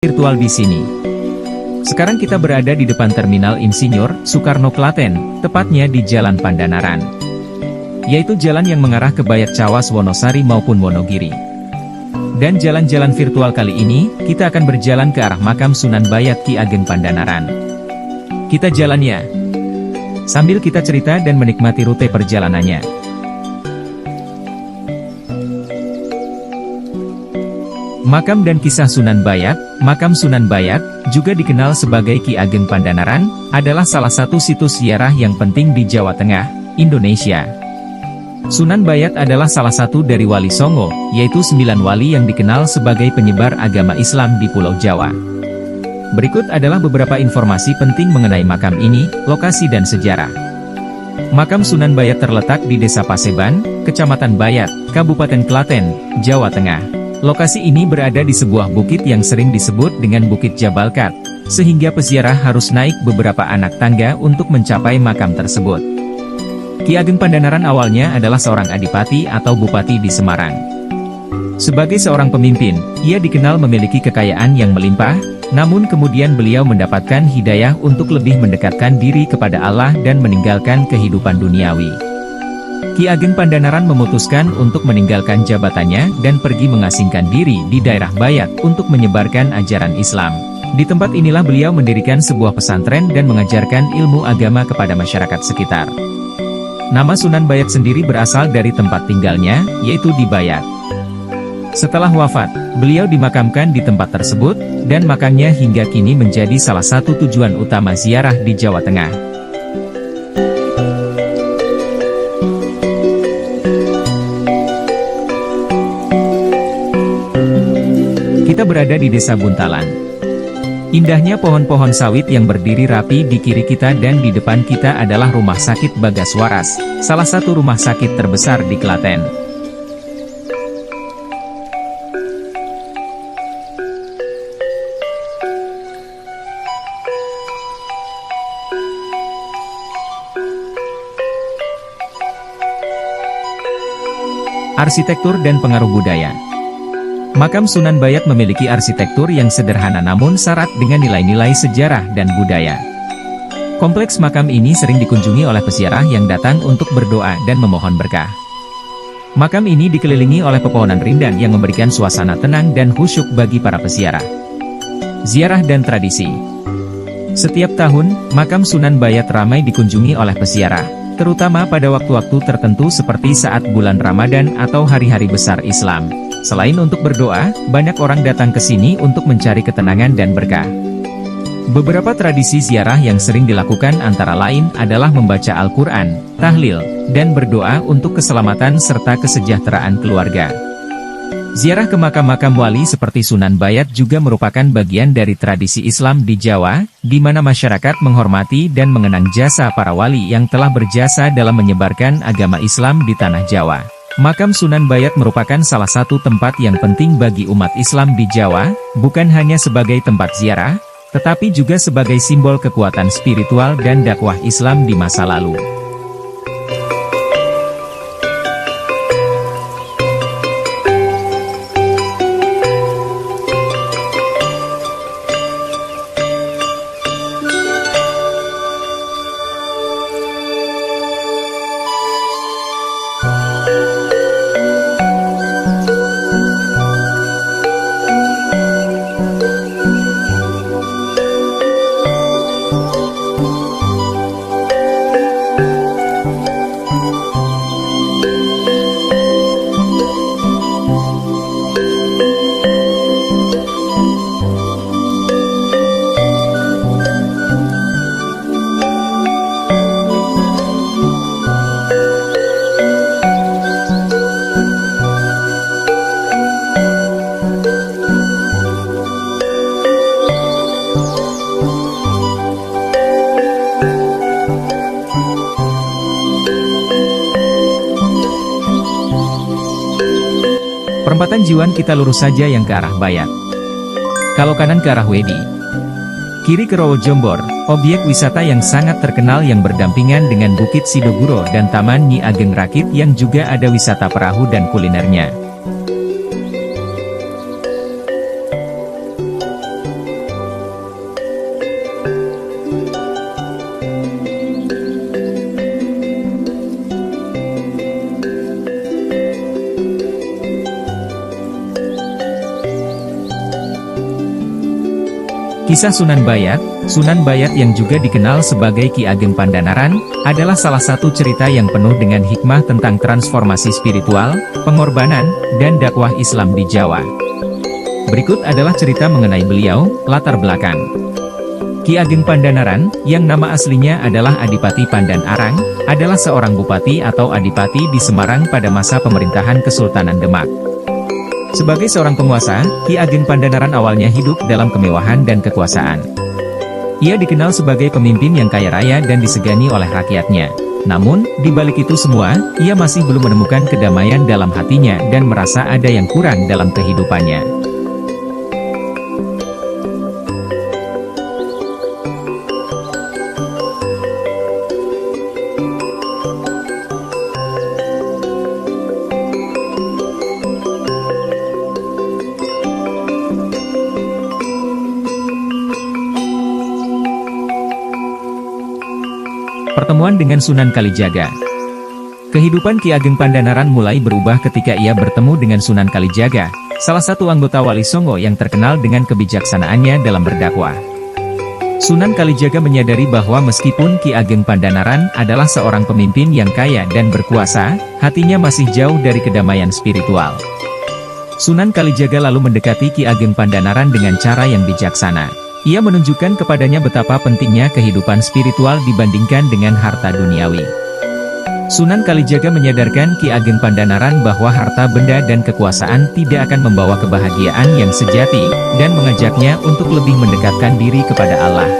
Virtual di sini. Sekarang kita berada di depan Terminal Insinyur Soekarno Klaten, tepatnya di Jalan Pandanaran. Yaitu jalan yang mengarah ke Bayat Cawas Wonosari maupun Wonogiri. Dan jalan-jalan virtual kali ini, kita akan berjalan ke arah makam Sunan Bayat Ki Ageng Pandanaran. Kita jalan ya. Sambil kita cerita dan menikmati rute perjalanannya. Makam dan kisah Sunan Bayat. Makam Sunan Bayat, juga dikenal sebagai Ki Ageng Pandanaran, adalah salah satu situs ziarah yang penting di Jawa Tengah, Indonesia. Sunan Bayat adalah salah satu dari Wali Songo, yaitu 9 wali yang dikenal sebagai penyebar agama Islam di Pulau Jawa. Berikut adalah beberapa informasi penting mengenai makam ini, lokasi dan sejarah. Makam Sunan Bayat terletak di Desa Paseban, Kecamatan Bayat, Kabupaten Klaten, Jawa Tengah. Lokasi ini berada di sebuah bukit yang sering disebut dengan Bukit Jabalkat, sehingga peziarah harus naik beberapa anak tangga untuk mencapai makam tersebut. Ki Ageng Pandanaran awalnya adalah seorang adipati atau bupati di Semarang. Sebagai seorang pemimpin, ia dikenal memiliki kekayaan yang melimpah, namun kemudian beliau mendapatkan hidayah untuk lebih mendekatkan diri kepada Allah dan meninggalkan kehidupan duniawi. Ki Ageng Pandanaran memutuskan untuk meninggalkan jabatannya dan pergi mengasingkan diri di daerah Bayat untuk menyebarkan ajaran Islam. Di tempat inilah beliau mendirikan sebuah pesantren dan mengajarkan ilmu agama kepada masyarakat sekitar. Nama Sunan Bayat sendiri berasal dari tempat tinggalnya, yaitu di Bayat. Setelah wafat, beliau dimakamkan di tempat tersebut, dan makamnya hingga kini menjadi salah satu tujuan utama ziarah di Jawa Tengah. Kita berada di Desa Buntalan. Indahnya pohon-pohon sawit yang berdiri rapi di kiri kita dan di depan kita adalah Rumah Sakit Bagas Waras, salah satu rumah sakit terbesar di Klaten. Arsitektur dan pengaruh budaya. Makam Sunan Bayat memiliki arsitektur yang sederhana namun syarat dengan nilai-nilai sejarah dan budaya. Kompleks makam ini sering dikunjungi oleh peziarah yang datang untuk berdoa dan memohon berkah. Makam ini dikelilingi oleh pepohonan rindang yang memberikan suasana tenang dan khusyuk bagi para peziarah. Ziarah dan tradisi. Setiap tahun, makam Sunan Bayat ramai dikunjungi oleh peziarah, terutama pada waktu-waktu tertentu seperti saat bulan Ramadan atau hari-hari besar Islam. Selain untuk berdoa, banyak orang datang ke sini untuk mencari ketenangan dan berkah. Beberapa tradisi ziarah yang sering dilakukan antara lain adalah membaca Al-Quran, tahlil, dan berdoa untuk keselamatan serta kesejahteraan keluarga. Ziarah ke makam-makam wali seperti Sunan Bayat juga merupakan bagian dari tradisi Islam di Jawa, di mana masyarakat menghormati dan mengenang jasa para wali yang telah berjasa dalam menyebarkan agama Islam di tanah Jawa. Makam Sunan Bayat merupakan salah satu tempat yang penting bagi umat Islam di Jawa, bukan hanya sebagai tempat ziarah, tetapi juga sebagai simbol kekuatan spiritual dan dakwah Islam di masa lalu. Kanan Jiwan kita lurus saja yang ke arah Bayat. Kalau kanan ke arah Wedi. Kiri ke Rowo Jombor, objek wisata yang sangat terkenal yang berdampingan dengan Bukit Sidoguro dan Taman Nyi Ageng Rakit yang juga ada wisata perahu dan kulinernya. Kisah Sunan Bayat yang juga dikenal sebagai Ki Ageng Pandanaran, adalah salah satu cerita yang penuh dengan hikmah tentang transformasi spiritual, pengorbanan, dan dakwah Islam di Jawa. Berikut adalah cerita mengenai beliau, latar belakang. Ki Ageng Pandanaran, yang nama aslinya adalah Adipati Pandan Arang, adalah seorang bupati atau adipati di Semarang pada masa pemerintahan Kesultanan Demak. Sebagai seorang penguasa, Ki Ageng Pandanaran awalnya hidup dalam kemewahan dan kekuasaan. Ia dikenal sebagai pemimpin yang kaya raya dan disegani oleh rakyatnya. Namun, di balik itu semua, ia masih belum menemukan kedamaian dalam hatinya dan merasa ada yang kurang dalam kehidupannya. Pertemuan dengan Sunan Kalijaga. Kehidupan Ki Ageng Pandanaran mulai berubah ketika ia bertemu dengan Sunan Kalijaga, salah satu anggota Wali Songo yang terkenal dengan kebijaksanaannya dalam berdakwah. Sunan Kalijaga menyadari bahwa meskipun Ki Ageng Pandanaran adalah seorang pemimpin yang kaya dan berkuasa, hatinya masih jauh dari kedamaian spiritual. Sunan Kalijaga lalu mendekati Ki Ageng Pandanaran dengan cara yang bijaksana. Ia menunjukkan kepadanya betapa pentingnya kehidupan spiritual dibandingkan dengan harta duniawi. Sunan Kalijaga menyadarkan Ki Ageng Pandanaran bahwa harta benda dan kekuasaan tidak akan membawa kebahagiaan yang sejati, dan mengajaknya untuk lebih mendekatkan diri kepada Allah.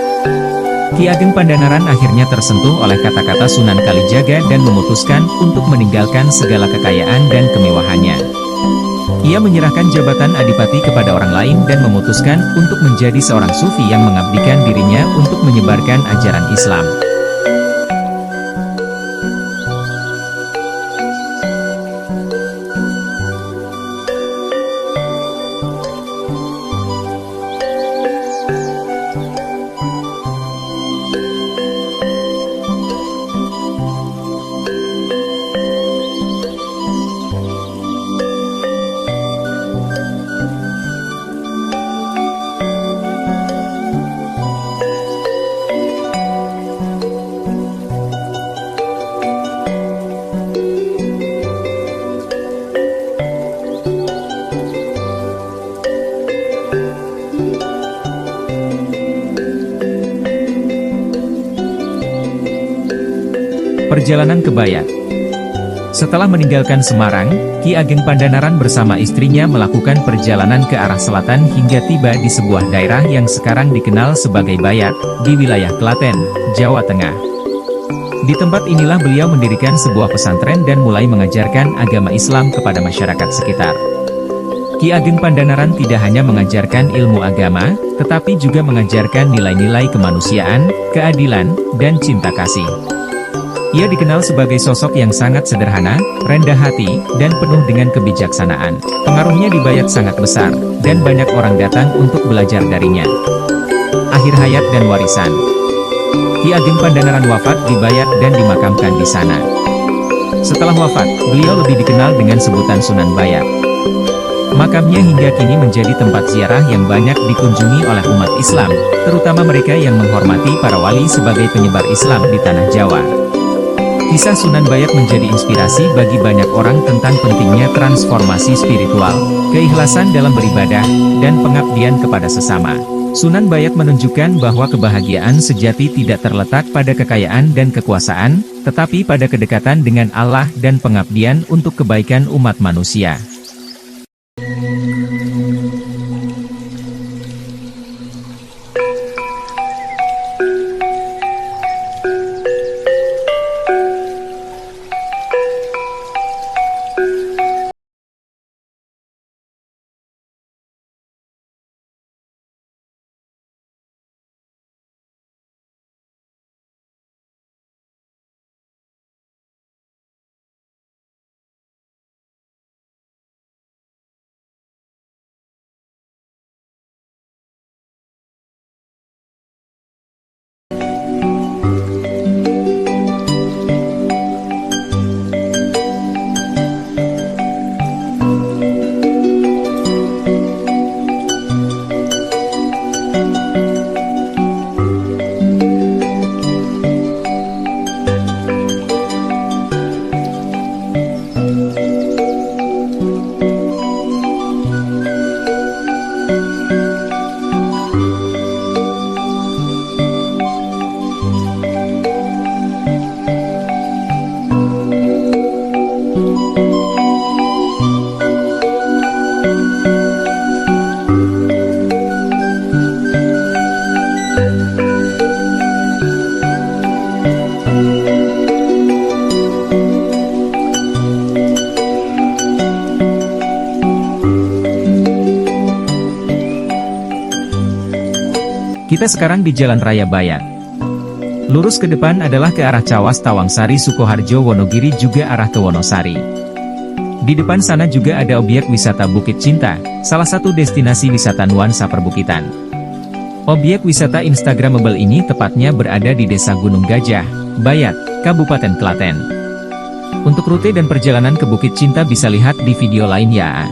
Ki Ageng Pandanaran akhirnya tersentuh oleh kata-kata Sunan Kalijaga dan memutuskan untuk meninggalkan segala kekayaan dan kemewahannya. Ia menyerahkan jabatan adipati kepada orang lain dan memutuskan untuk menjadi seorang sufi yang mengabdikan dirinya untuk menyebarkan ajaran Islam. Perjalanan ke Bayat. Setelah meninggalkan Semarang, Ki Ageng Pandanaran bersama istrinya melakukan perjalanan ke arah selatan hingga tiba di sebuah daerah yang sekarang dikenal sebagai Bayat, di wilayah Klaten, Jawa Tengah. Di tempat inilah beliau mendirikan sebuah pesantren dan mulai mengajarkan agama Islam kepada masyarakat sekitar. Ki Ageng Pandanaran tidak hanya mengajarkan ilmu agama, tetapi juga mengajarkan nilai-nilai kemanusiaan, keadilan, dan cinta kasih. Ia dikenal sebagai sosok yang sangat sederhana, rendah hati, dan penuh dengan kebijaksanaan. Pengaruhnya di Bayat sangat besar, dan banyak orang datang untuk belajar darinya. Akhir hayat dan warisan. Ki Ageng Pandanaran wafat di Bayat dan dimakamkan di sana. Setelah wafat, beliau lebih dikenal dengan sebutan Sunan Bayat. Makamnya hingga kini menjadi tempat ziarah yang banyak dikunjungi oleh umat Islam, terutama mereka yang menghormati para wali sebagai penyebar Islam di tanah Jawa. Kisah Sunan Bayat menjadi inspirasi bagi banyak orang tentang pentingnya transformasi spiritual, keikhlasan dalam beribadah, dan pengabdian kepada sesama. Sunan Bayat menunjukkan bahwa kebahagiaan sejati tidak terletak pada kekayaan dan kekuasaan, tetapi pada kedekatan dengan Allah dan pengabdian untuk kebaikan umat manusia. Kita sekarang di Jalan Raya Bayat. Lurus ke depan adalah ke arah Cawas Tawangsari Sukoharjo Wonogiri juga arah ke Wonosari. Di depan sana juga ada objek wisata Bukit Cinta, salah satu destinasi wisata nuansa perbukitan. Objek wisata instagramable ini tepatnya berada di Desa Gunung Gajah, Bayat, Kabupaten Klaten. Untuk rute dan perjalanan ke Bukit Cinta bisa lihat di video lain ya.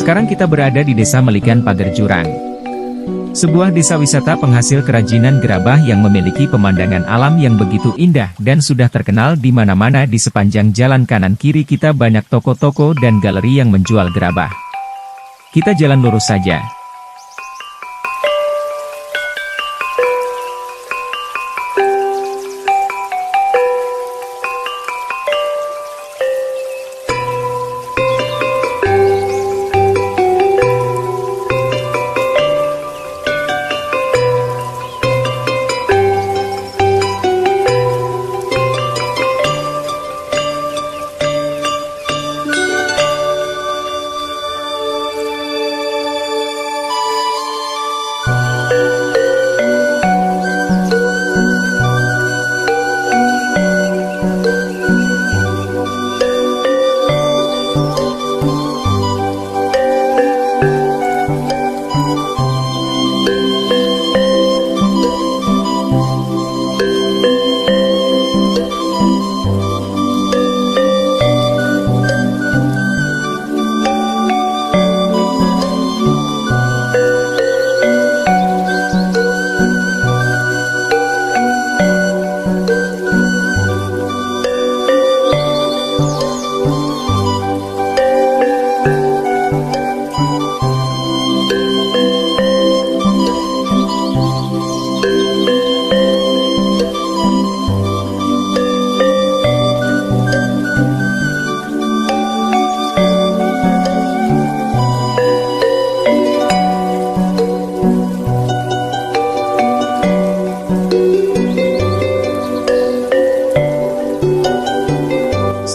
Sekarang kita berada di Desa Melikan Pager Jurang. Sebuah desa wisata penghasil kerajinan gerabah yang memiliki pemandangan alam yang begitu indah dan sudah terkenal di mana-mana. Di sepanjang jalan kanan kiri kita banyak toko-toko dan galeri yang menjual gerabah. Kita jalan lurus saja.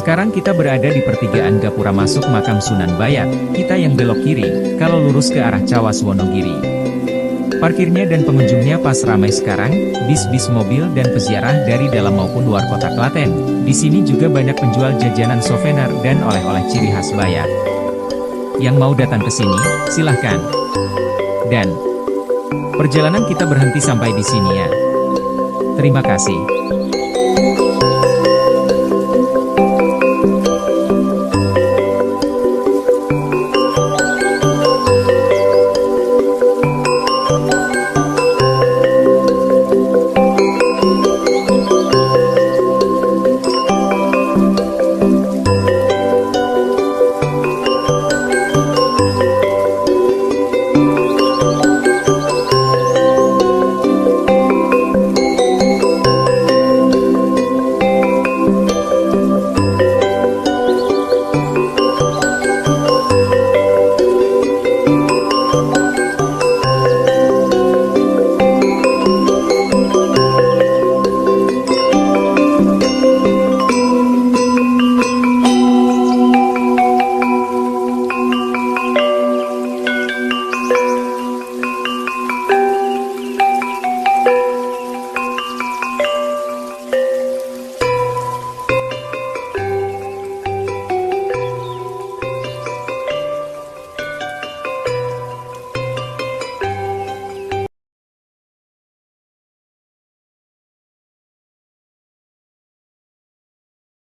Sekarang kita berada di pertigaan Gapura masuk makam Sunan Bayat, kita yang belok kiri, kalau lurus ke arah Cawas Wonogiri. Parkirnya dan pengunjungnya pas ramai sekarang, bis-bis mobil dan peziarah dari dalam maupun luar kota Klaten. Di sini juga banyak penjual jajanan souvenir dan oleh-oleh ciri khas Bayak. Yang mau datang ke sini, silahkan. Dan perjalanan kita berhenti sampai di sini ya. Terima kasih.